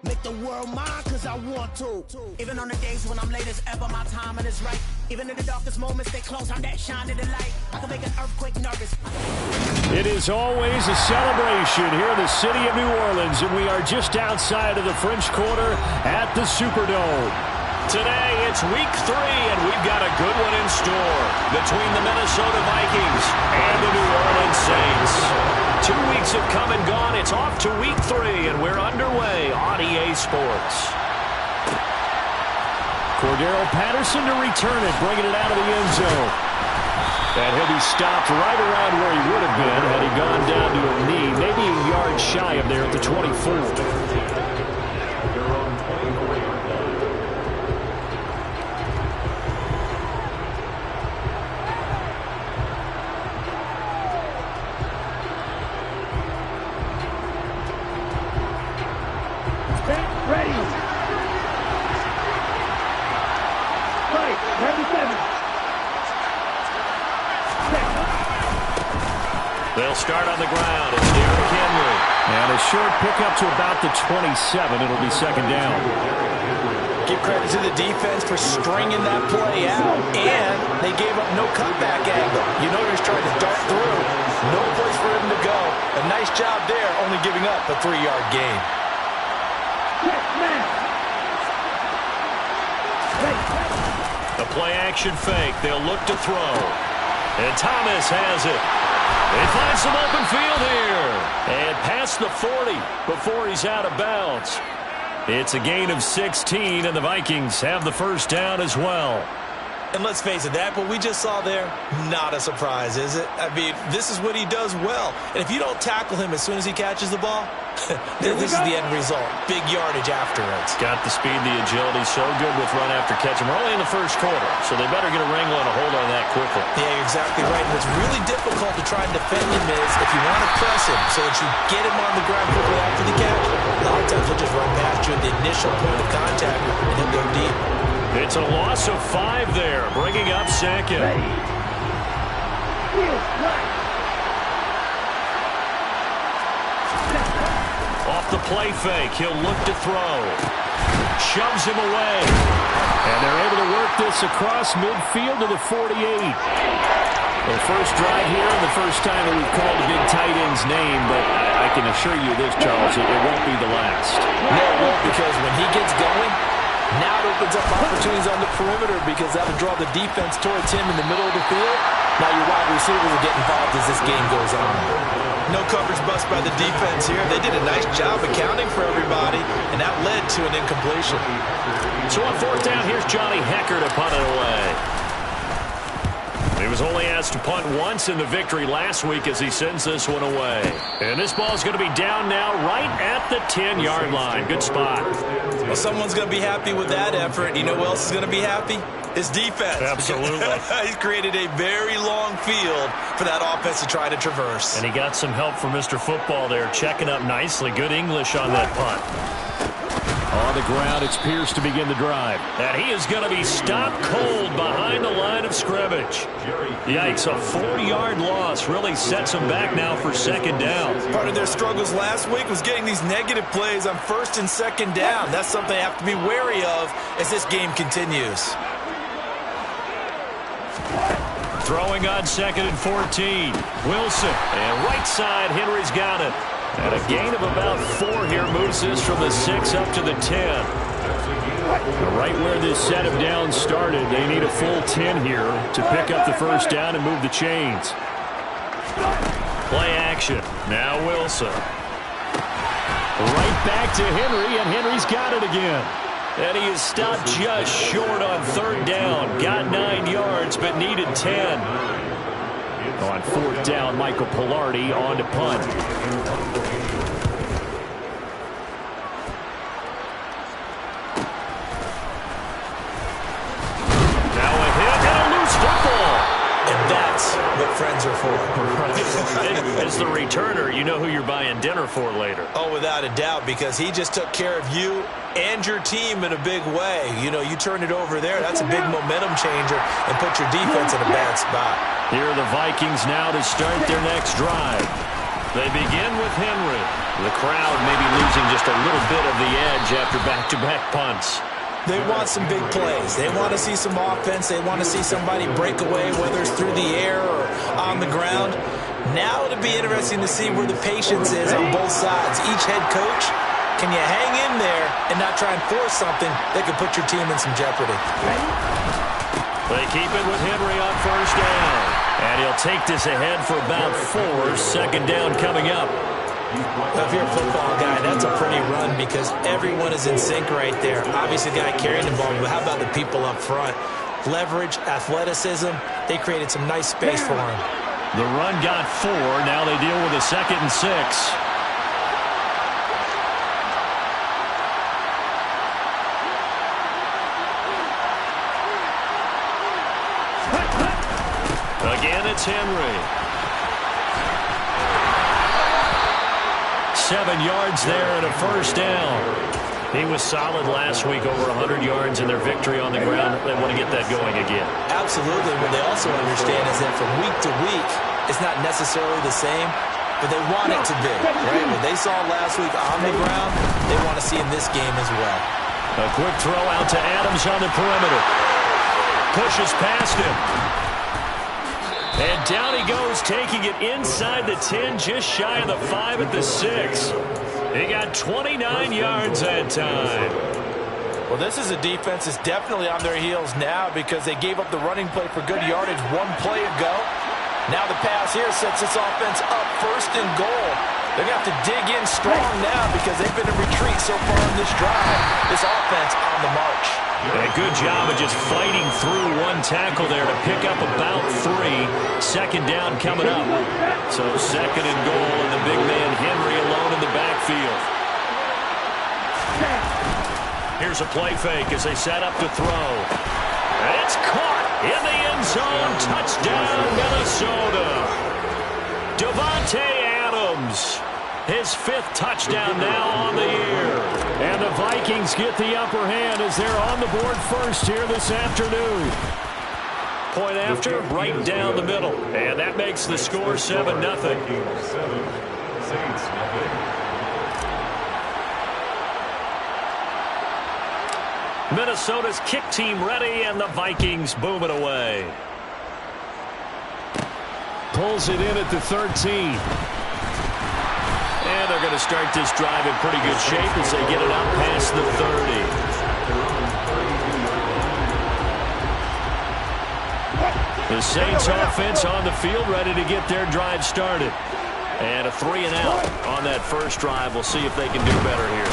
Make the world mine cause I want to. Even on the days when I'm late as ever, my timing is right. Even in the darkest moments, they close, I'm that shine in the light. I can make an earthquake nervous. It is always a celebration here in the city of New Orleans, and we are just outside of the French Quarter at the Superdome. Today, it's week 3, and we've got a good one in store between the Minnesota Vikings and the New Orleans Saints. 2 weeks have come and gone. It's off to week 3, and we're underway on EA Sports. Cordero Patterson to return it, bringing it out of the end zone. And he'll be stopped right around where he would have been had he gone down to a knee, maybe a yard shy of there at the 24. They'll start on the ground. It's Derrick Henry. And a short pickup to about the 27. It'll be second down. Give credit to the defense for stringing that play out. And they gave up no cutback angle. You know he's trying to dart through. No place for him to go. A nice job there, only giving up a 3-yard gain. The play-action fake. They'll look to throw. And Thomas has it. They find some open field here. And past the 40 before he's out of bounds. It's a gain of 16, and the Vikings have the first down as well. And let's face it, that what we just saw there, not a surprise, is it? I mean, this is what he does well. And if you don't tackle him as soon as he catches the ball, this is the end result. Big yardage afterwards. Got the speed, the agility, so good with run after catch. And we're only in the first quarter, so they better get a wrangle and a hold on that quickly. Yeah, you're exactly right. And what's really difficult to try and defend him is if you want to press him so that you get him on the ground quickly after the catch, a lot of times he'll just run past you at the initial point of contact and he'll go deep. It's a loss of 5 there, bringing up second. Off the play fake, he'll look to throw. Shoves him away. And they're able to work this across midfield to the 48. The first drive here and the first time that we've called a big tight end's name, but I can assure you this, Charles, it won't be the last. No, it won't, because when he gets going, now it opens up opportunities on the perimeter because that'll draw the defense towards him in the middle of the field. Now your wide receivers will get involved as this game goes on. No coverage bust by the defense here. They did a nice job accounting for everybody, and that led to an incompletion. So on fourth down, here's Johnny Hecker to punt it away. He was only asked to punt once in the victory last week as he sends this one away. And this ball is going to be down now right at the 10-yard line. Good spot. Well, someone's going to be happy with that effort. You know who else is going to be happy? His defense. Absolutely. He's created a very long field for that offense to try to traverse. And he got some help from Mr. Football there, checking up nicely. Good English on that punt. On the ground, it's Pierce to begin the drive. And he is going to be stopped cold behind the line of scrimmage. Yikes, a 4-yard loss really sets them back now for second down. Part of their struggles last week was getting these negative plays on first and second down. That's something they have to be wary of as this game continues. Throwing on second and 14. Wilson. And right side, Henry's got it. And a gain of about 4 here moves this from the 6 up to the 10. Right where this set of downs started, they need a full 10 here to pick up the first down and move the chains. Play action. Now Wilson. Right back to Henry, and Henry's got it again. And he is stopped just short on third down. Got 9 yards, but needed 10. On fourth down, Michael Pilardi on to punt. Now a hit and a loose football. And that's what friends are for. As the returner, you know who you're buying dinner for later. Oh, without a doubt, because he just took care of you and your team in a big way. You know, you turn it over there, that's a big momentum changer and put your defense in a bad spot. Here are the Vikings now to start their next drive. They begin with Henry. The crowd maybe losing just a little bit of the edge after back-to-back punts. They want some big plays. They want to see some offense. They want to see somebody break away, whether it's through the air or on the ground. Now it'll be interesting to see where the patience is on both sides. Each head coach, can you hang in there and not try and force something that could put your team in some jeopardy? They keep it with Henry on first down. And he'll take this ahead for about 4. Second down coming up. If you're a football guy, that's a pretty run because everyone is in sync right there. Obviously, the guy carrying the ball, but how about the people up front? Leverage, athleticism, they created some nice space for him. The run got 4. Now they deal with a 2nd and 6. Again, it's Henry. 7 yards there and a first down. He was solid last week, over 100 yards in their victory on the ground. They want to get that going again. Absolutely. What they also understand is that from week to week, it's not necessarily the same, but they want it to be, right? What they saw last week on the ground, they want to see in this game as well. A quick throw out to Adams on the perimeter. Pushes past him. And down he goes, taking it inside the 10, just shy of the 5 at the 6. He got 29 yards that time. Well, this is a defense that's definitely on their heels now because they gave up the running play for good yardage 1 play ago. Now the pass here sets this offense up 1st and goal. They're going to have to dig in strong now because they've been in retreat so far in this drive. This offense on the march. A good job of just fighting through 1 tackle there to pick up about 3. Second down coming up. So 2nd and goal, and the big man Henry alone in the backfield. Here's a play fake as they set up to throw. And it's caught in the end zone. Touchdown, Minnesota. Davante Adams. His 5th touchdown now on the year. And the Vikings get the upper hand as they're on the board first here this afternoon. Point after, right down the middle. And that makes the score 7-0. Minnesota's kick team ready, and the Vikings boom it away. Pulls it in at the 13. And they're going to start this drive in pretty good shape as they get it out past the 30. The Saints offense on the field ready to get their drive started. And a 3-and-out on that first drive. We'll see if they can do better here.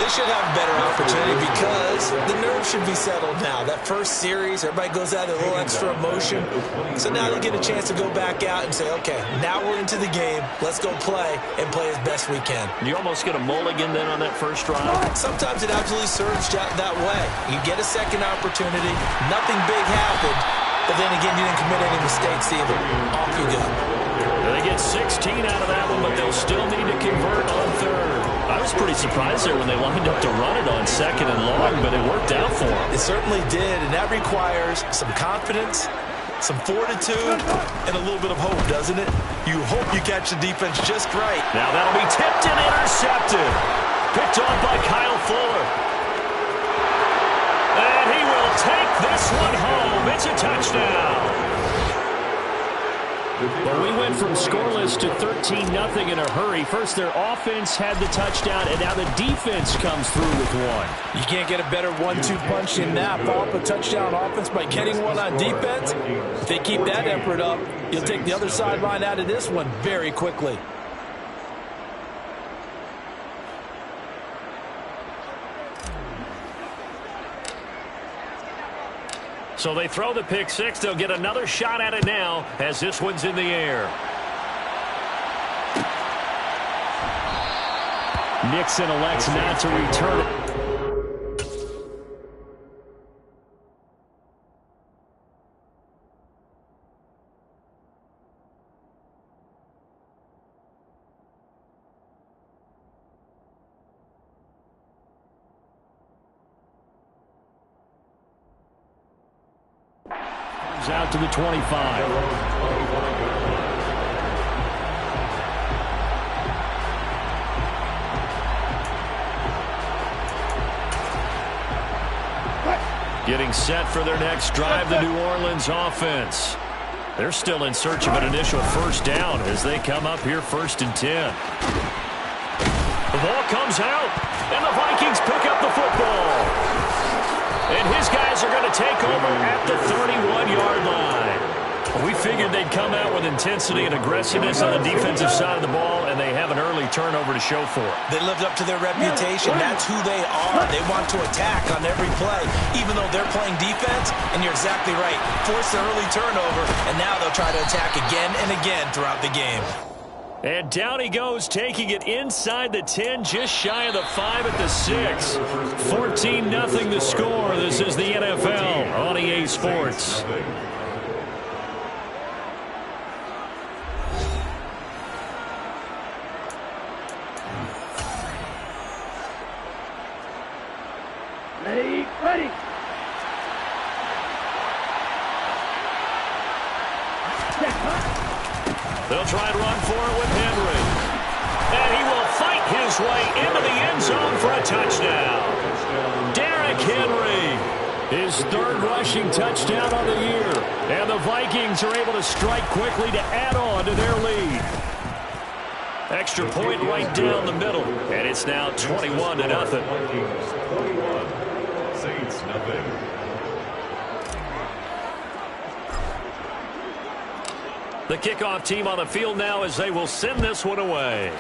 They should have a better opportunity because the nerves should be settled now. That first series, everybody goes out with a little extra emotion. So now they get a chance to go back out and say, okay, now we're into the game. Let's go play and play as best we can. You almost get a mulligan then on that first drive? Sometimes it absolutely serves that way. You get a second opportunity. Nothing big happened. But then again, you didn't commit any mistakes either. Off you go. They get 16 out of that one, but they'll still need to convert on 3rd. I was pretty surprised there when they lined up to run it on 2nd and long, but it worked out for them. It certainly did, and that requires some confidence, some fortitude, and a little bit of hope, doesn't it? You hope you catch the defense just right. Now that'll be tipped and intercepted. Picked off by Kyle Fuller. And he will take this one home. It's a touchdown. Well, we went from scoreless to 13-0 in a hurry. First, their offense had the touchdown, and now the defense comes through with one. You can't get a better 1-2 punch in that. Follow up a touchdown offense by getting one on defense. If they keep that effort up, you'll take the other sideline out of this one very quickly. So they throw the pick 6. They'll get another shot at it now as this one's in the air. Nixon elects not to return it. Out to the 25. Getting set for their next drive, the New Orleans offense. They're still in search of an initial first down as they come up here 1st and 10. The ball comes out, and the Vikings pick up the football. And his guys are going to take over at the 31-yard line. We figured they'd come out with intensity and aggressiveness on the defensive side of the ball, and they have an early turnover to show for it. They lived up to their reputation. That's who they are. They want to attack on every play, even though they're playing defense. And you're exactly right. Force the early turnover, and now they'll try to attack again and again throughout the game. And down he goes, taking it inside the 10, just shy of the 5 at the 6. 14-0 the score. This is the NFL on EA Sports. Ready. They'll try and run for it with Henry. And he will fight his way into the end zone for a touchdown. Derrick Henry, his 3rd rushing touchdown on the year. And the Vikings are able to strike quickly to add on to their lead. Extra point right down the middle. And it's now 21-0. Saints nothing. The kickoff team on the field now as they will send this one away.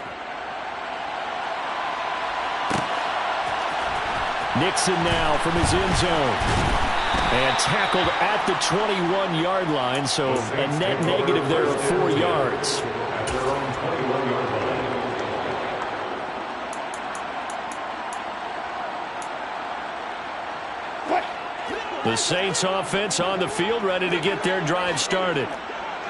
Nixon now from his end zone. And tackled at the 21-yard line, so a net negative there of 4 yards. At their own 21-yard line. The Saints offense on the field, ready to get their drive started.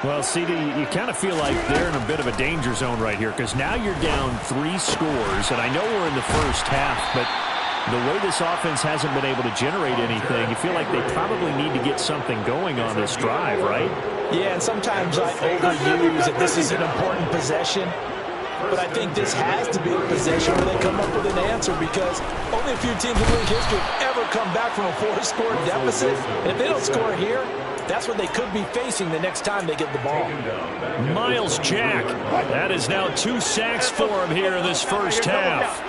Well, CD, you kind of feel like they're in a bit of a danger zone right here because now you're down 3 scores, and I know we're in the first half, but the way this offense hasn't been able to generate anything, you feel like they probably need to get something going on this drive, right? Yeah, and sometimes I overuse that this is an important possession. But I think this has to be a possession where they come up with an answer because only a few teams in league history have ever come back from a 4-score deficit. And if they don't score here, that's what they could be facing the next time they get the ball. Miles Jack, that is now 2 sacks for him here in this first half.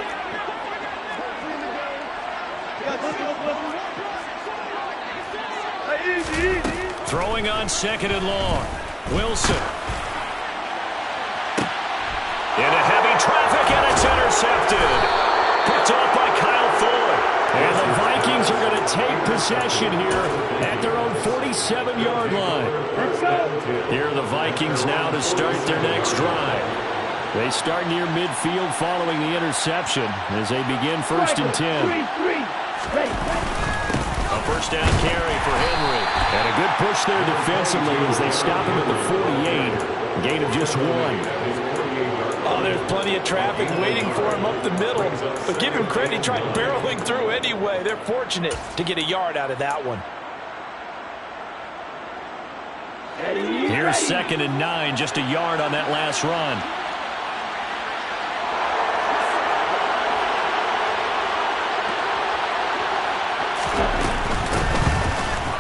Throwing on 2nd and long. Wilson. Into heavy traffic, and it's intercepted. Picked off by Kyle Fuller. And the Vikings are going to take possession here at their own 47-yard line. Here are the Vikings now to start their next drive. They start near midfield following the interception as they begin 1st and 10. A first down carry for Henry. And a good push there defensively as they stop him at the 48. Gain of just 1. Oh, there's plenty of traffic waiting for him up the middle. But give him credit, he tried barreling through anyway. They're fortunate to get a yard out of that one. Here's 2nd and 9, just a yard on that last run.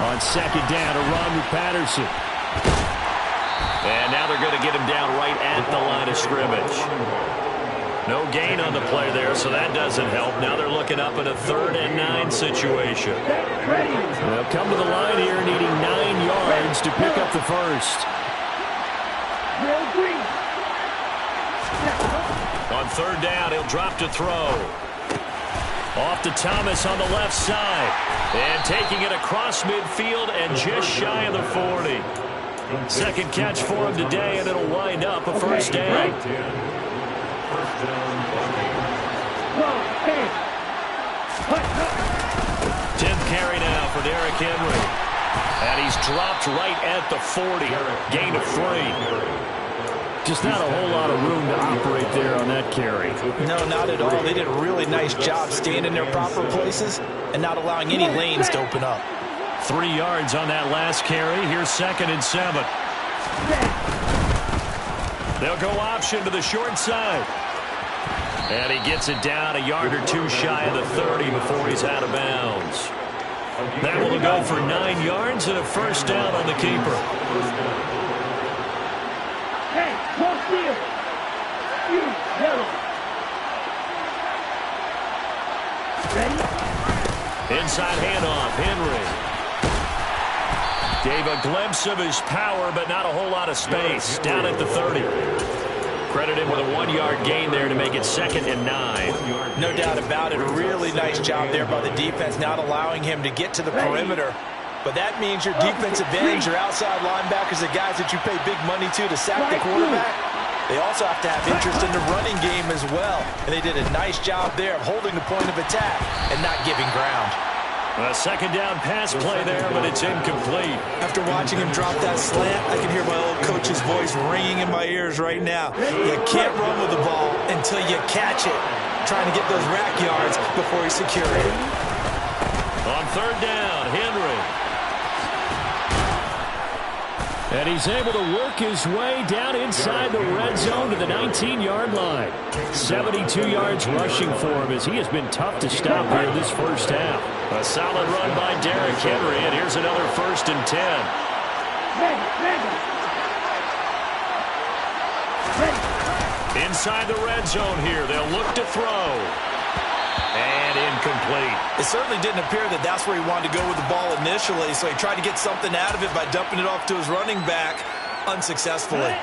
On 2nd down, a run with Patterson. And now they're going to get him down right at the line of scrimmage. No gain on the play there, so that doesn't help. Now they're looking up in a 3rd and 9 situation. They'll come to the line here needing 9 yards to pick up the first. On 3rd down, he'll drop to throw. Off to Thomas on the left side. And taking it across midfield and just shy of the 40. 2nd catch for him today, and it'll wind up a first down. 10th carry now for Derrick Henry. And he's dropped right at the 40. Gain of 3. Just not a whole lot of room to operate there on that carry. No, not at all. They did a really nice job staying in their proper places and not allowing any lanes to open up. 3 yards on that last carry. Here's 2nd and 7. They'll go option to the short side. And he gets it down a yard or 2 shy of the 30 before he's out of bounds. That will go for 9 yards and a first down on the keeper. Hey, come here. You, yellow. Ready? Inside handoff, Henry. Gave a glimpse of his power, but not a whole lot of space. Down at the 30. Credit him with a 1-yard gain there to make it 2nd and 9. No doubt about it. A really nice job there by the defense, not allowing him to get to the perimeter. But that means your defensive ends, your outside linebackers, the guys that you pay big money to sack the quarterback, they also have to have interest in the running game as well. And they did a nice job there of holding the point of attack and not giving ground. A 2nd down pass play there, but it's incomplete. After watching him drop that slant, I can hear my old coach's voice ringing in my ears right now. You can't run with the ball until you catch it. Trying to get those rack yards before you secure it. On 3rd down, Henry. And he's able to work his way down inside the red zone to the 19-yard line. 72 yards rushing for him as he has been tough to stop here this first half. A solid run by Derrick Henry, and here's another 1st and 10. Inside the red zone here, they'll look to throw. And incomplete. It certainly didn't appear that that's where he wanted to go with the ball initially, so he tried to get something out of it by dumping it off to his running back unsuccessfully.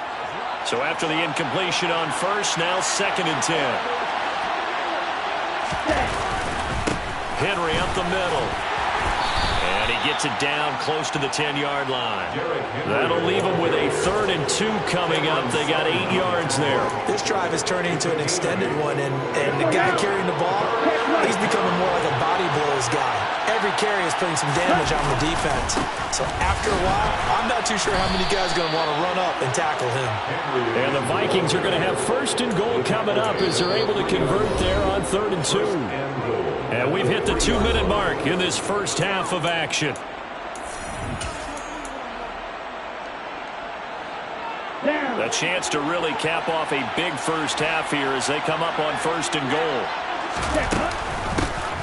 So after the incompletion on 1st, now 2nd and 10. Henry up the middle. And he gets it down close to the 10-yard line. That'll leave him with a 3rd and 2 coming up. They got 8 yards there. This drive is turning into an extended one, and the guy carrying the ball, he's becoming more like a body blows guy. Every carry is putting some damage on the defense. So after a while, I'm not too sure how many guys are going to want to run up and tackle him. And the Vikings are going to have 1st and goal coming up as they're able to convert there on 3rd and 2. And we've hit the 2-minute mark in this first half of action. A chance to really cap off a big first half here as they come up on 1st and goal.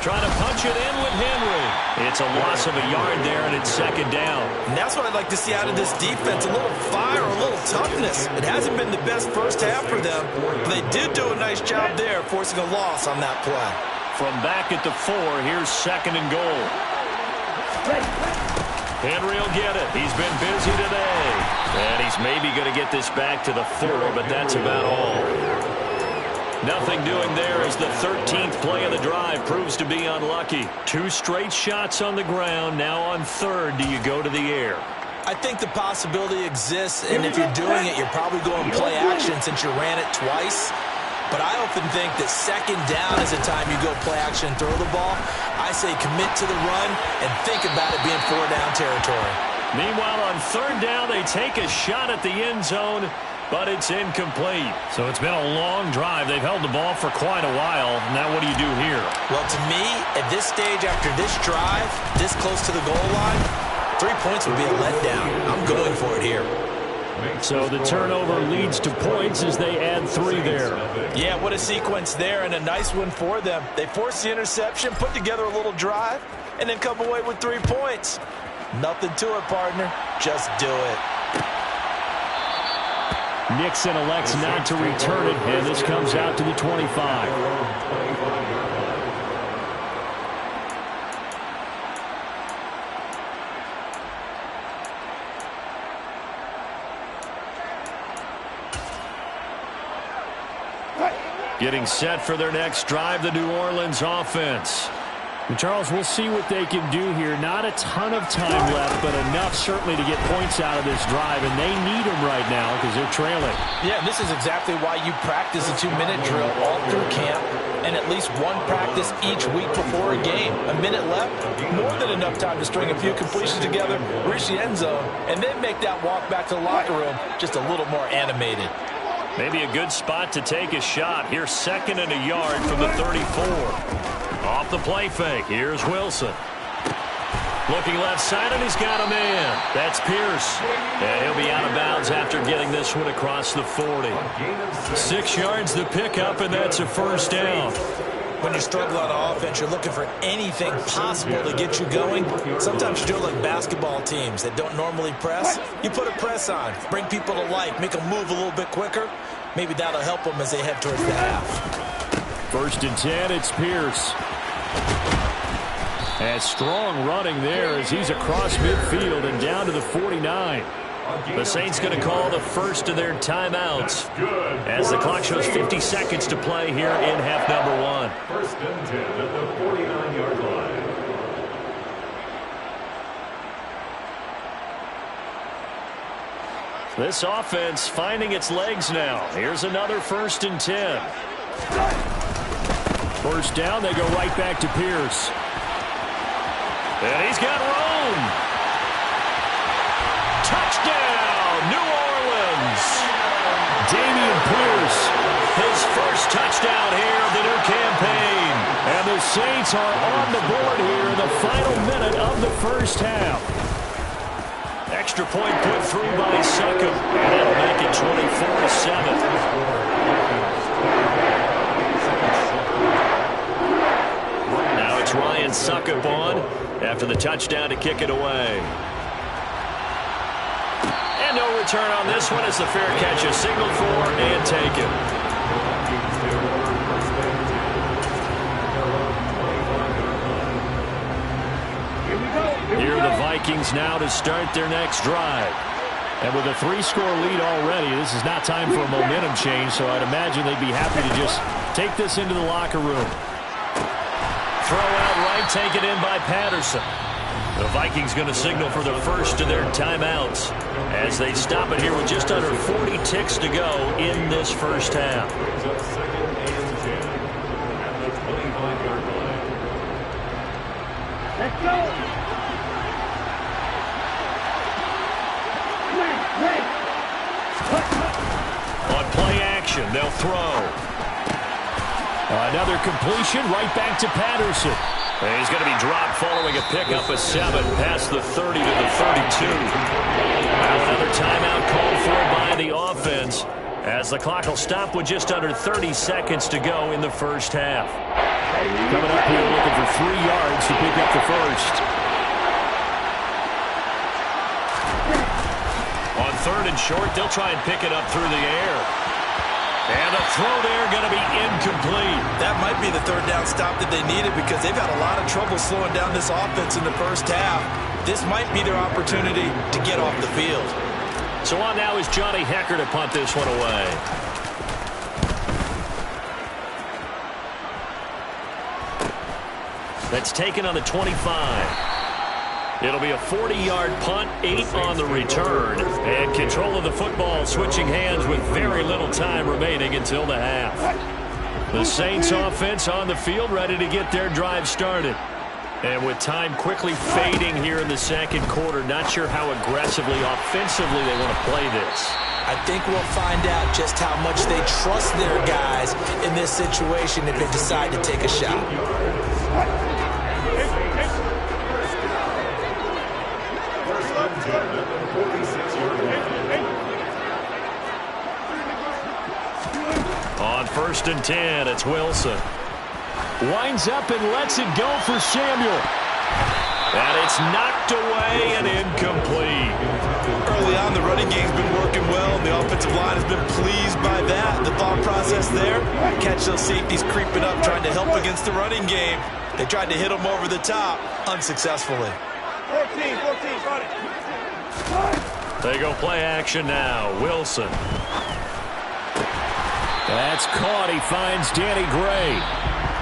Trying to punch it in with Henry. It's a loss of a yard there, and it's 2nd down. And that's what I'd like to see out of this defense, a little fire, a little toughness. It hasn't been the best first half for them, but they did do a nice job there forcing a loss on that play. From back at the 4, here's 2nd and goal. Henry will get it. He's been busy today. And he's maybe going to get this back to the 4, but that's about all. Nothing doing there as the 13th play of the drive proves to be unlucky. 2 straight shots on the ground. Now on 3rd, do you go to the air? I think the possibility exists, and if you're doing it, you're probably going play action since you ran it twice. But I often think that 2nd down is the time you go play action and throw the ball. I say commit to the run and think about it being 4-down territory. Meanwhile, on 3rd down, they take a shot at the end zone, but it's incomplete. So it's been a long drive. They've held the ball for quite a while. Now what do you do here? Well, to me, at this stage after this drive, this close to the goal line, 3 points would be a letdown. I'm going for it here. So the turnover leads to points as they add 3 there. Yeah, what a sequence there, and a nice one for them. They forced the interception, put together a little drive, and then come away with 3 points. Nothing to it, partner. Just do it. Nixon elects not to return it, and this comes out to the 25. Getting set for their next drive, the New Orleans offense. And Charles, we'll see what they can do here. Not a ton of time left, but enough certainly to get points out of this drive, and they need them right now because they're trailing. Yeah, this is exactly why you practice a 2-minute drill all through camp and at least one practice each week before a game. A minute left, more than enough time to string a few completions together, reach the end zone, and then make that walk back to the locker room just a little more animated. Maybe a good spot to take a shot. Here's 2nd and a yard from the 34. Off the play fake. Here's Wilson. Looking left side, and he's got a man. That's Pierce. And he'll be out of bounds after getting this one across the 40. 6 yards the pickup, and that's a 1st down. When you're you struggle on offense, you're looking for anything possible to get you going. Sometimes you do it like basketball teams that don't normally press. You put a press on, bring people to life, make them move a little bit quicker. Maybe that'll help them as they head towards the half. 1st and 10, it's Pierce. And strong running there as he's across midfield and down to the 49. The Saints going to call the first of their timeouts as the clock shows 50 seconds to play here in half number 1. 1st and 10 at the 49-yard line. This offense finding its legs now. Here's another 1st and 10. 1st down, they go right back to Pierce. And he's got room. Touchdown, New Orleans. Damian Pierce, his first touchdown here of the new campaign. And the Saints are on the board here in the final minute of the first half. Extra point put through by Succop, and that'll make it 24-7. Now it's Ryan Succop on after the touchdown to kick it away. And no return on this one as the fair catch is signaled for and taken. Here are the Vikings now to start their next drive. And with a 3-score lead already, this is not time for a momentum change, so I'd imagine they'd be happy to just take this into the locker room. Throw out right, taken in by Patterson. The Vikings going to signal for the first of their timeouts as they stop it here with just under 40 ticks to go in this first half. Let's go. On play action, they'll throw. Another completion right back to Patterson. And he's going to be dropped following a pickup of 7 past the 30 to the 32. Another timeout called for by the offense as the clock will stop with just under 30 seconds to go in the first half. Coming up here looking for 3 yards to pick up the first. On 3rd and short, they'll try and pick it up through the air. And a throw there going to be incomplete. That might be the 3rd down stop that they needed because they've had a lot of trouble slowing down this offense in the first half. This might be their opportunity to get off the field. So on now is Johnny Hecker to punt this one away. That's taken on the 25. It'll be a 40-yard punt, 8 on the return. And control of the football switching hands with very little time remaining until the half. The Saints offense on the field ready to get their drive started. And with time quickly fading here in the second quarter, not sure how aggressively, offensively they want to play this. I think we'll find out just how much they trust their guys in this situation if they decide to take a shot. On 1st and 10, it's Wilson. Winds up and lets it go for Samuel. And it's knocked away and incomplete. Early on, the running game's been working well, and the offensive line has been pleased by that. The thought process there, catch those safeties creeping up, trying to help against the running game. They tried to hit them over the top, unsuccessfully. 14, got it. They go play action now. Wilson. That's caught. He finds Danny Gray.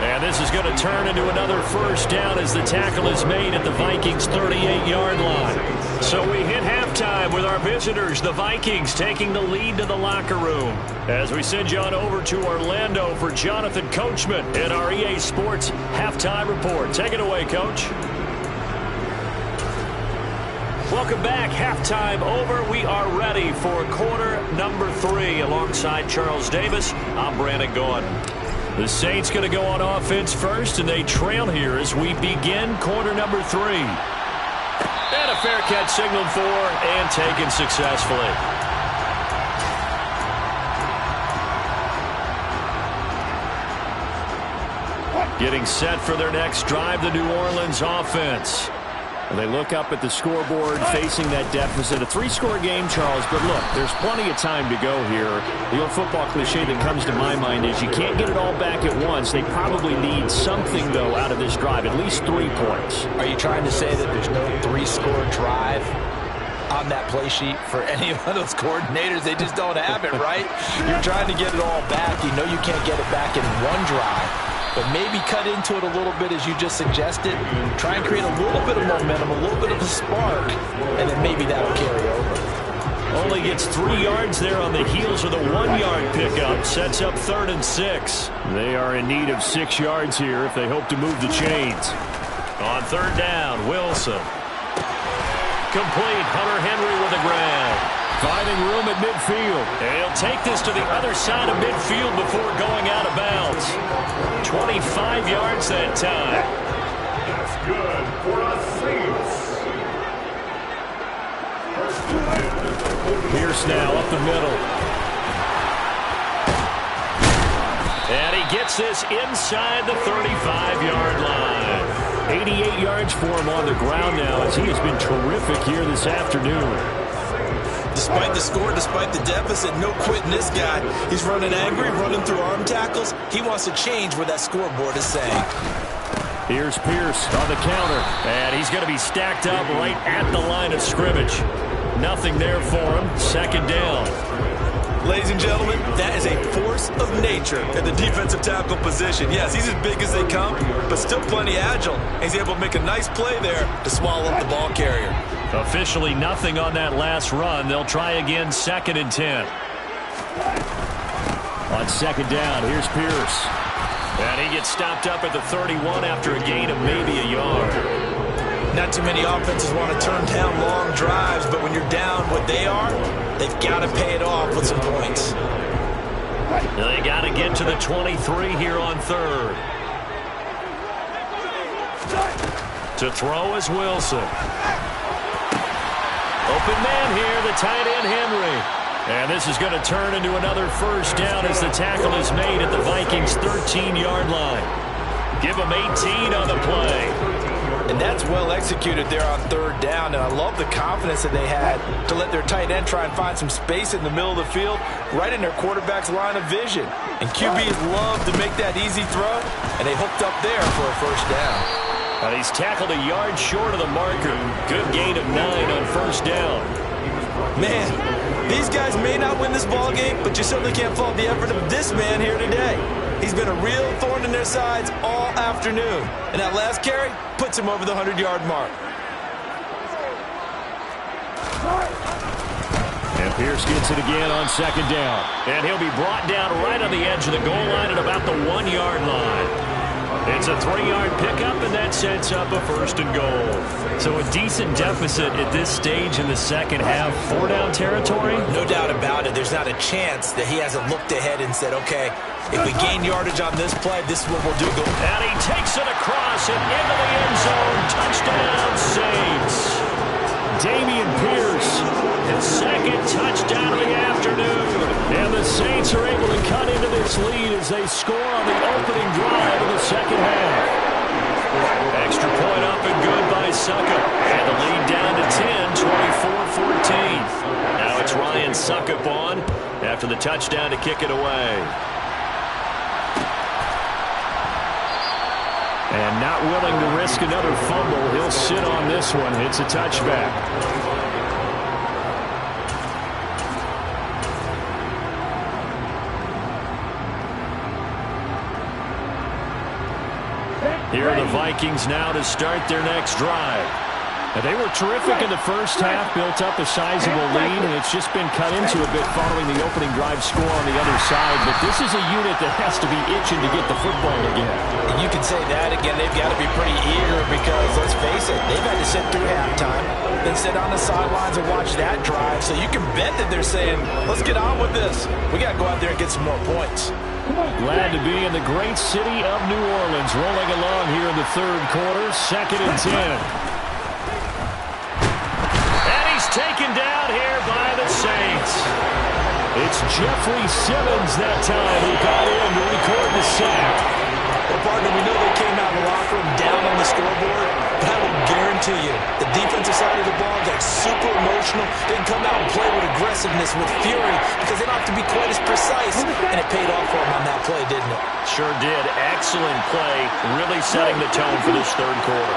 And this is going to turn into another first down as the tackle is made at the Vikings' 38-yard line. So we hit halftime with our visitors, the Vikings, taking the lead to the locker room. As we send you on over to Orlando for Jonathan Coachman in our EA Sports Halftime Report. Take it away, Coach. Welcome back. Halftime over. We are ready for quarter number 3 alongside Charles Davis. I'm Brandon Gordon. The Saints going to go on offense first, and they trail here as we begin quarter number 3. And a fair catch signaled for and taken successfully. Getting set for their next drive, the New Orleans offense. They look up at the scoreboard facing that deficit. A 3-score game, Charles, but look, there's plenty of time to go here. The old football cliche that comes to my mind is you can't get it all back at once. They probably need something, though, out of this drive, at least 3 points. Are you trying to say that there's no 3-score drive on that play sheet for any of those coordinators? They just don't have it, right? You're trying to get it all back. You know you can't get it back in one drive. But maybe cut into it a little bit as you just suggested. Try and create a little bit of momentum, a little bit of a spark, and then maybe that'll carry over. Only gets 3 yards there on the heels of the 1-yard pickup. Sets up 3rd and 6. They are in need of 6 yards here if they hope to move the chains. On 3rd down, Wilson. Complete. Hunter Henry with the grab. Finding room at midfield. He'll take this to the other side of midfield before going out of bounds. 25 yards that time. That's good for a Saints. Pierce now up the middle. And he gets this inside the 35-yard line. 88 yards for him on the ground now as he has been terrific here this afternoon. Despite the score, despite the deficit, no quitting this guy. He's running angry, running through arm tackles. He wants to change what that scoreboard is saying. Here's Pierce on the counter. And he's going to be stacked up right at the line of scrimmage. Nothing there for him. 2nd down. Ladies and gentlemen, that is a force of nature at the defensive tackle position. Yes, he's as big as they come, but still plenty agile. He's able to make a nice play there to swallow up the ball carrier. Officially nothing on that last run. They'll try again 2nd and 10. On 2nd down, here's Pierce. And he gets stopped up at the 31 after a gain of maybe a yard. Not too many offenses want to turn down long drives, but when you're down what they are, they've got to pay it off with some points. They got to get to the 23 here on 3rd. To throw is Wilson. Open man here, the tight end Henry. And this is going to turn into another 1st down as the tackle is made at the Vikings' 13-yard line. Give them 18 on the play. And that's well executed there on 3rd down. And I love the confidence that they had to let their tight end try and find some space in the middle of the field, right in their quarterback's line of vision. And QBs love to make that easy throw, and they hooked up there for a 1st down. And he's tackled a yard short of the marker. Good gain of 9 on 1st down. Man, these guys may not win this ball game, but you certainly can't fault the effort of this man here today. He's been a real thorn in their sides all afternoon. And that last carry puts him over the 100-yard mark. And Pierce gets it again on 2nd down. And he'll be brought down right on the edge of the goal line at about the 1-yard line. It's a 3-yard pickup, and that sets up a 1st and goal. So a decent deficit at this stage in the 2nd half. 4-down territory? No doubt about it. There's not a chance that he hasn't looked ahead and said, okay, if we gain yardage on this play, this is what we'll do. And he takes it across and into the end zone. Touchdown, Saints. Dameon Pierce. His 2nd touchdown of the afternoon. And the Saints are able to cut into this lead as they score on the opening drive of the 2nd half. Extra point up and good by Succop. And the lead down to 10, 24-14. Now it's Ryan Succop on after the touchdown to kick it away. And not willing to risk another fumble, he'll sit on this one. It's a touchback. Here are the Vikings now to start their next drive. And they were terrific in the 1st half, built up a sizable lead, and it's just been cut into a bit following the opening drive score on the other side. But this is a unit that has to be itching to get the football again. And you can say that again. They've got to be pretty eager because, let's face it, they've had to sit through halftime, then sit on the sidelines and watch that drive. So you can bet that they're saying, let's get on with this. We got to go out there and get some more points. Glad to be in the great city of New Orleans, rolling along here in the 3rd quarter, 2nd and 10. Taken down here by the Saints. It's Jeffrey Simmons that time who got in to record the sack. Well, partner, we know they emotional, didn't come out and play with aggressiveness, with fury, because they don't have to be quite as precise. And it paid off for him on that play, didn't it? Sure did. Excellent play, really setting the tone for this third quarter.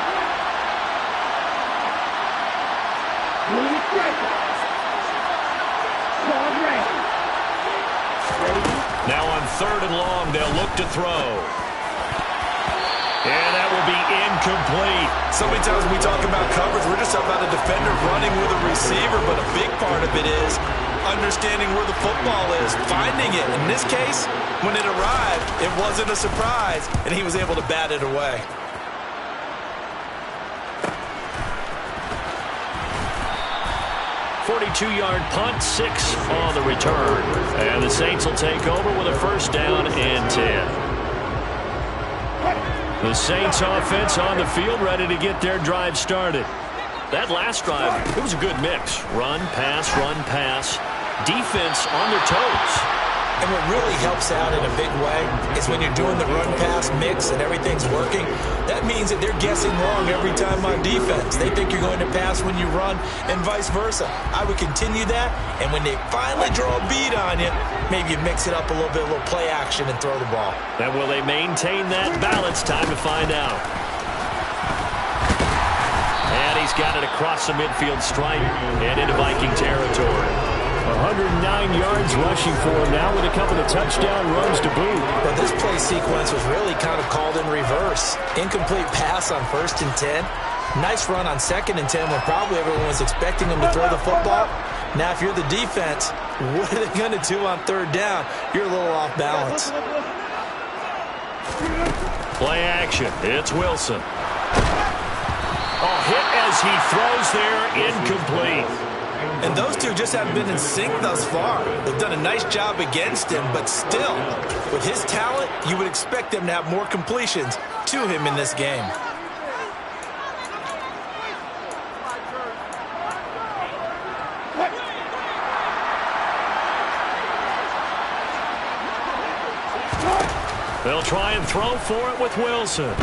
Now on 3rd and long, they'll look to throw. And that will be incomplete. So many times when we talk about coverage, we're just talking about a defender running with a receiver, but a big part of it is understanding where the football is, finding it. In this case, when it arrived, it wasn't a surprise, and he was able to bat it away. .42-yard punt, 6 on the return. And the Saints will take over with a 1st down and 10. The Saints offense on the field, ready to get their drive started. That last drive, it was a good mix. Run, pass, defense on their toes. And what really helps out in a big way is when you're doing the run-pass mix and everything's working, that means that they're guessing wrong every time on defense. They think you're going to pass when you run and vice versa. I would continue that, and when they finally draw a bead on you, maybe you mix it up a little bit, a little play action, and throw the ball. And will they maintain that balance? Time to find out. And he's got it across the midfield stripe and into Viking territory. 109 yards rushing for him now with a couple of touchdown runs to boot. But this play sequence was really kind of called in reverse. Incomplete pass on 1st and 10. Nice run on 2nd and 10 when probably everyone was expecting him to throw the football. Now, if you're the defense, what are they going to do on 3rd down? You're a little off balance. Play action. It's Wilson. Hit as he throws there, incomplete. And those two just haven't been in sync thus far. They've done a nice job against him, but still, with his talent, you would expect them to have more completions to him in this game. They'll try and throw for it with Wilson.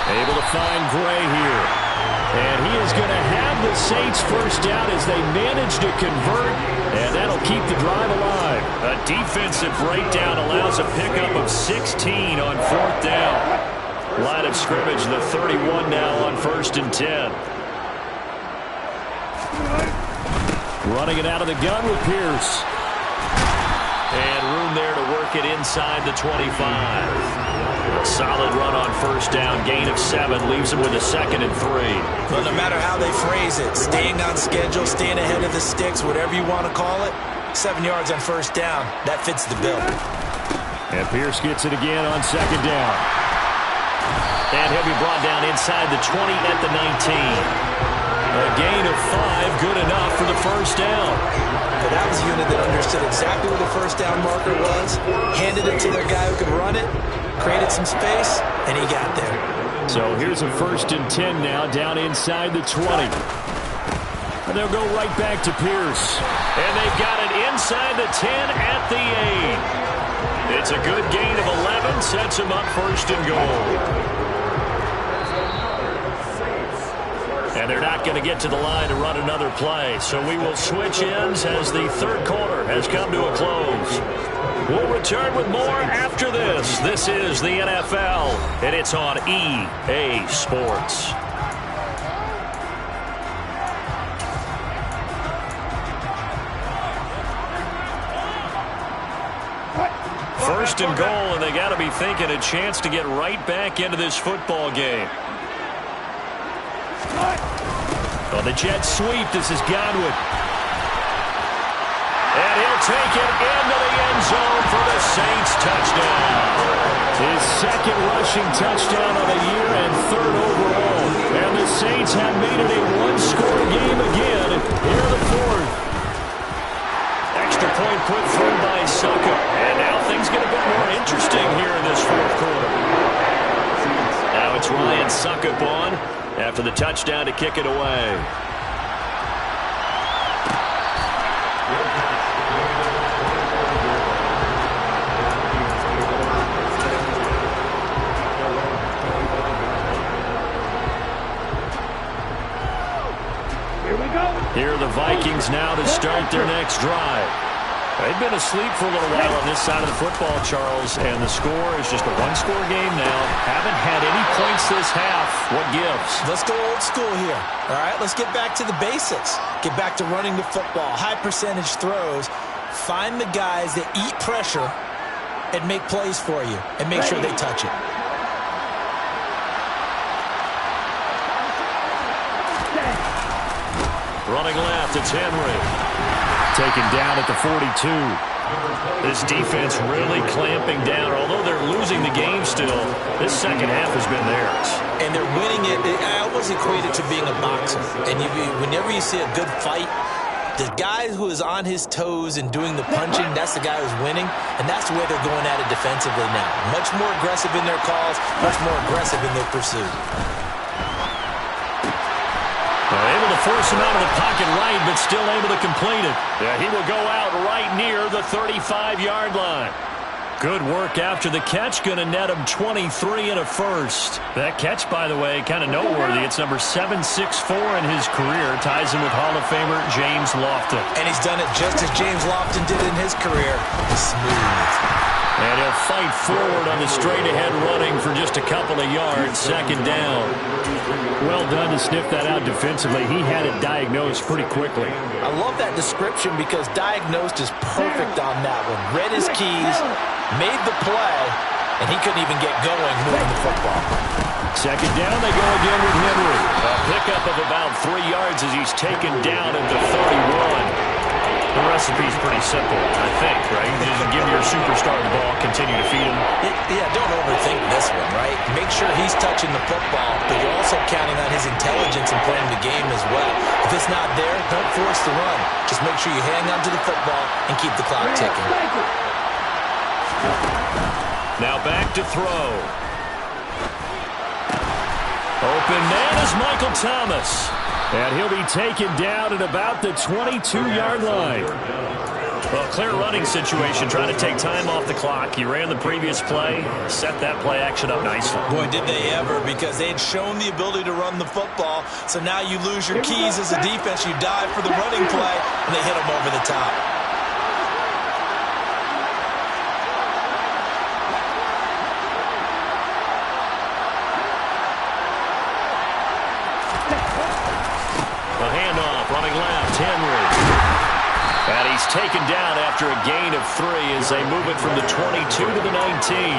Able to find Gray here. And he is going to have the Saints 1st down as they manage to convert, and that'll keep the drive alive. A defensive breakdown allows a pickup of 16 on 4th down. Line of scrimmage, the 31 now on 1st and 10. Running it out of the gun with Pierce. And room there to work it inside the 25. A solid run on 1st down, gain of 7, leaves him with a 2nd and 3. Well, no matter how they phrase it, staying on schedule, staying ahead of the sticks, whatever you want to call it, 7 yards on 1st down, that fits the bill. And Pierce gets it again on 2nd down. And he'll be brought down inside the 20 at the 19. A gain of 5, good enough for the 1st down. But that was a unit that understood exactly where the 1st down marker was, handed it to their guy who could run it, created some space, and he got there. So here's a 1st and 10 now, down inside the 20. And they'll go right back to Pierce. And they've got it inside the 10 at the 8. It's a good gain of 11, sets him up 1st and goal. And they're not going to get to the line to run another play. So we will switch ends as the 3rd quarter has come to a close. We'll return with more after this. This is the NFL, and it's on EA Sports. First and goal, and they got to be thinking a chance to get right back into this football game. On the jet sweep, this is Godwin. And he'll take it into the end zone for the Saints touchdown. His 2nd rushing touchdown of the year and 3rd overall. And the Saints have made it a 1-score game again. Here are the 4th. Extra point put through by Suckup. And now things get a bit more interesting here in this 4th quarter. Now it's Ryan Suckup on after the touchdown to kick it away. Vikings now to start their next drive. They've been asleep for a little while on this side of the football, Charles, and the score is just a one-score game now. Haven't had any points this half. What gives? Let's go old school here. All right, let's get back to the basics. Get back to running the football, high-percentage throws. Find the guys that eat pressure and make plays for you, and make sure they touch it. Running left, it's Henry. Taken down at the 42. This defense really clamping down. Although they're losing the game still, this second half has been theirs. And they're winning it. I almost equate it to being a boxer. And whenever you see a good fight, the guy who is on his toes and doing the punching, that's the guy who's winning. And that's the way they're going at it defensively now. Much more aggressive in their calls, much more aggressive in their pursuit. They're able to force him out of the pocket right, but still able to complete it. Yeah, he will go out right near the 35-yard line. Good work after the catch. Going to net him 23 and a first. That catch, by the way, kind of noteworthy. It's number 764 in his career. Ties him with Hall of Famer James Lofton. And he's done it just as James Lofton did in his career. Smooth. And he'll fight forward on the straight-ahead running for just a couple of yards. Second down. Well done to sniff that out defensively. He had it diagnosed pretty quickly. I love that description because diagnosed is perfect on that one. Read his keys, made the play, and he couldn't even get going moving the football. Second down, they go again with Henry. A pickup of about 3 yards as he's taken down at the 31. The recipe's pretty simple, I think, right? Just give your superstar the ball, continue to feed him. Yeah, don't overthink this one, right? Make sure he's touching the football, but you're also counting on his intelligence in playing the game as well. If it's not there, don't force the run. Just make sure you hang on to the football and keep the clock ticking. Now back to throw. Open man is Michael Thomas. And he'll be taken down at about the 22-yard line. Well, clear running situation, trying to take time off the clock. He ran the previous play, set that play action up nicely. Boy, did they ever, because they had shown the ability to run the football. So now you lose your keys as a defense. You dive for the running play, and they hit him over the top. Taken down after a gain of 3 as they move it from the 22 to the 19.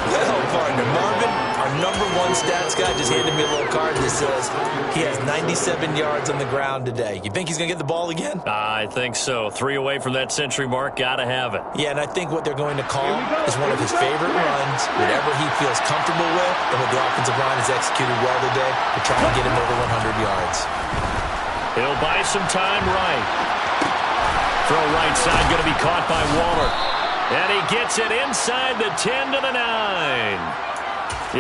Well, partner, Marvin, our #1 stats guy, just handed me a little card that says he has 97 yards on the ground today. You think he's going to get the ball again? I think so. 3 away from that century mark. Got to have it. Yeah, and I think what they're going to call is one of his favorite runs, whatever he feels comfortable with, and what the offensive line has executed well today to try and get him over 100 yards. He'll buy some time right. Throw right side, going to be caught by Waller. And he gets it inside the 10 to the 9.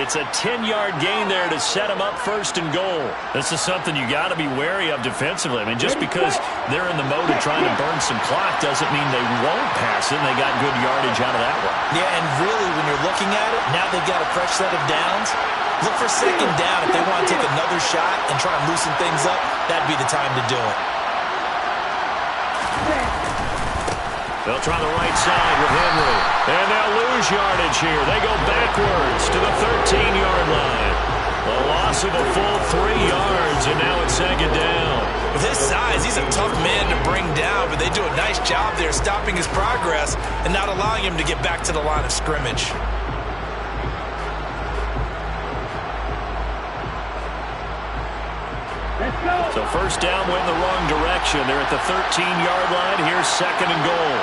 It's a 10-yard gain there to set him up first and goal. This is something you got to be wary of defensively. I mean, just because they're in the mode of trying to burn some clock doesn't mean they won't pass it. They got good yardage out of that one. Yeah, and really, when you're looking at it, now they've got a fresh set of downs. Look for second down. If they want to take another shot and try and loosen things up, that'd be the time to do it. They'll try the right side with Henry. And they'll lose yardage here. They go backwards to the 13-yard line. A loss of a full 3 yards, and now it's second down. With his size, he's a tough man to bring down, but they do a nice job there stopping his progress and not allowing him to get back to the line of scrimmage. So first down went in the wrong direction. They're at the 13-yard line. Here's second and goal.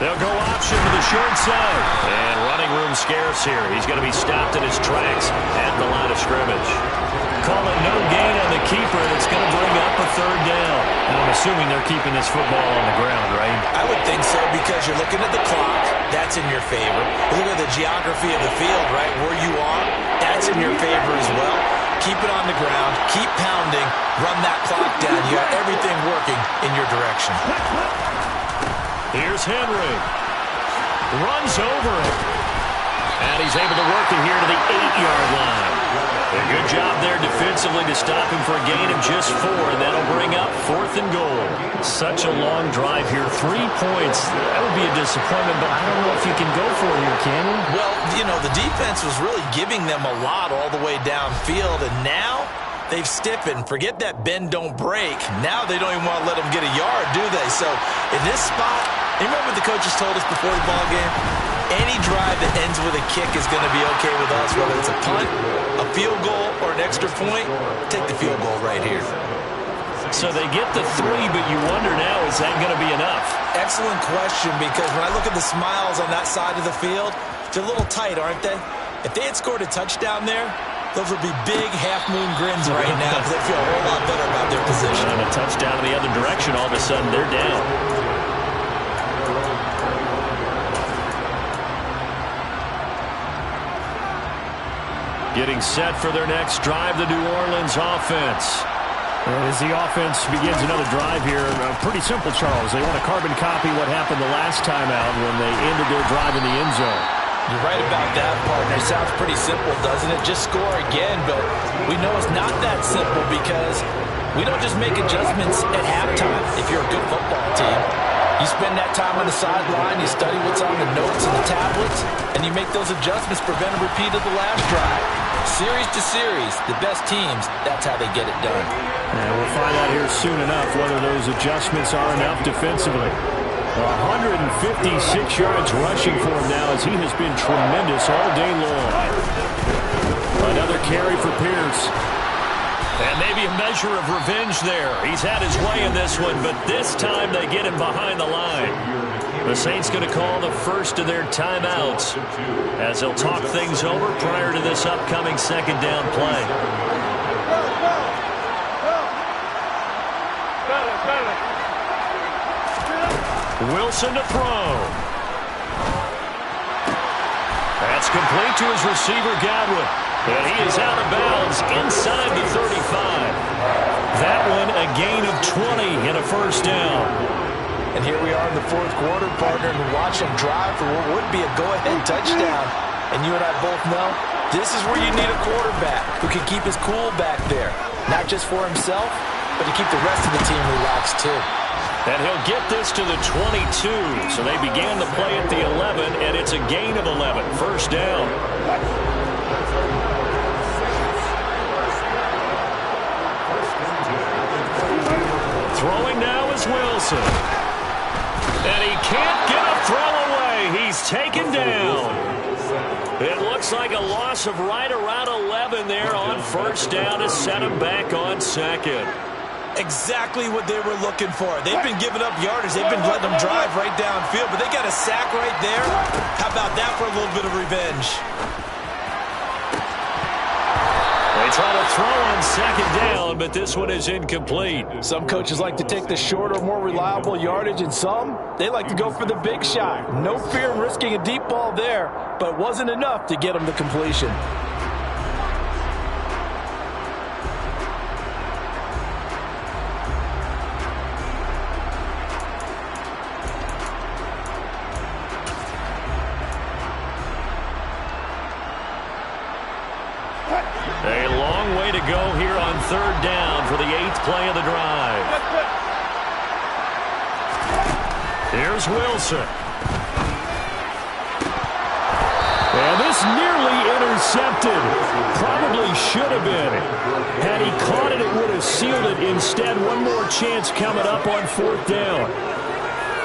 They'll go option to the short side. And running room scarce here. He's going to be stopped in his tracks at the line of scrimmage. Call it no gain on the keeper, and it's going to bring up a third down. And I'm assuming they're keeping this football on the ground, right? I would think so, because you're looking at the clock. That's in your favor. You look at the geography of the field, right? Where you are, that's in your favor as well. Keep it on the ground. Keep pounding. Run that clock down. You got everything working in your direction. Here's Henry. Runs over it. And he's able to work it here to the 8-yard line. A good job there defensively to stop him for a gain of just 4, and that'll bring up 4th and goal. Such a long drive here. 3 points. That would be a disappointment, but I don't know if you can go for it here, can you? Well, you know, the defense was really giving them a lot all the way downfield, and now they've stiffened. Forget that bend, don't break. Now they don't even want to let them get a yard, do they? So in this spot, remember the coaches told us before the ball game? Any drive that ends with a kick is going to be okay with us, whether it's a punt, a field goal, or an extra point. Take the field goal right here. So they get the 3, but you wonder now, is that going to be enough? Excellent question, because when I look at the smiles on that side of the field, they're a little tight, aren't they? If they had scored a touchdown there, those would be big half-moon grins right now because they feel a whole lot better about their position. And a touchdown in the other direction, all of a sudden they're down. Getting set for their next drive, the New Orleans offense. And as the offense begins another drive here, pretty simple, Charles. They want to carbon copy what happened the last time out when they ended their drive in the end zone. You're right about that, partner. It sounds pretty simple, doesn't it? Just score again, but we know it's not that simple because we don't just make adjustments at halftime if you're a good football team. You spend that time on the sideline, you study what's on the notes and the tablets, and you make those adjustments, prevent a repeat of the last drive. Series to series, the best teams, that's how they get it done. And we'll find out here soon enough whether those adjustments are enough defensively. 156 yards rushing for him now as he has been tremendous all day long. Another carry for Pierce. And maybe a measure of revenge there. He's had his way in this one, but this time they get him behind the line. The Saints going to call the first of their timeouts as they'll talk things over prior to this upcoming second down play. Wilson to throw. That's complete to his receiver, Godwin. And he is out of bounds inside the 35. That one a gain of 20 and a first down. And here we are in the 4th quarter, partner, and watch them drive for what would be a go-ahead touchdown. And you and I both know this is where you need a quarterback who can keep his cool back there. Not just for himself, but to keep the rest of the team relaxed too. And he'll get this to the 22. So they began the play at the 11, and it's a gain of 11. First down. Throwing now is Wilson. And he can't get a throw away. He's taken down. It looks like a loss of right around 11 there on first down to set him back on second. Exactly what they were looking for. They've been giving up yardage. They've been letting them drive right downfield, but they got a sack right there. How about that for a little bit of revenge? They try to throw on second down, but this one is incomplete. Some coaches like to take the shorter, more reliable yardage, and some, they like to go for the big shot. No fear in risking a deep ball there, but it wasn't enough to get them the completion. A long way to go here on third down for the 8th play of the drive. Here's Wilson. And this nearly intercepted. Probably should have been. Had he caught it, it would have sealed it. Instead, one more chance coming up on 4th down.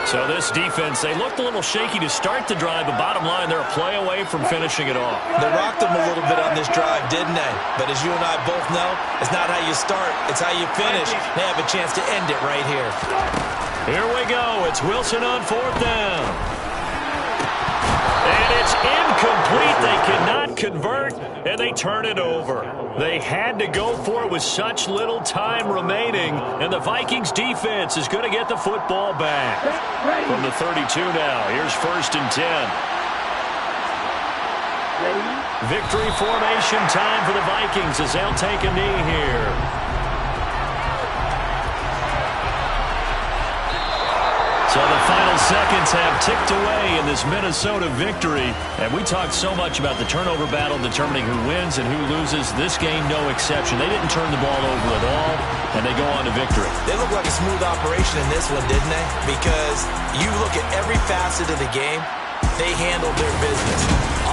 So this defense, they looked a little shaky to start the drive, but bottom line, they're a play away from finishing it off. They rocked them a little bit on this drive, didn't they? But as you and I both know, it's not how you start, it's how you finish. They have a chance to end it right here. Here we go. It's Wilson on 4th down. And it's incomplete. They cannot convert, and they turn it over. They had to go for it with such little time remaining, and the Vikings defense is going to get the football back. From the 32 now, here's 1st and 10. Victory formation time for the Vikings as they'll take a knee here. So the final seconds have ticked away in this Minnesota victory. And we talked so much about the turnover battle determining who wins and who loses. This game, no exception. They didn't turn the ball over at all, and they go on to victory. They look like a smooth operation in this one, didn't they? Because you look at every facet of the game, they handled their business.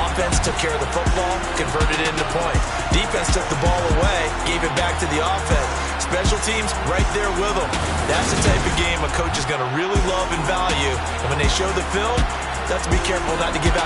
Offense took care of the football, converted it into points. Defense took the ball away, gave it back to the offense. Special teams right there with them. That's the type of game a coach is going to really love and value. And when they show the film, you have to be careful not to give out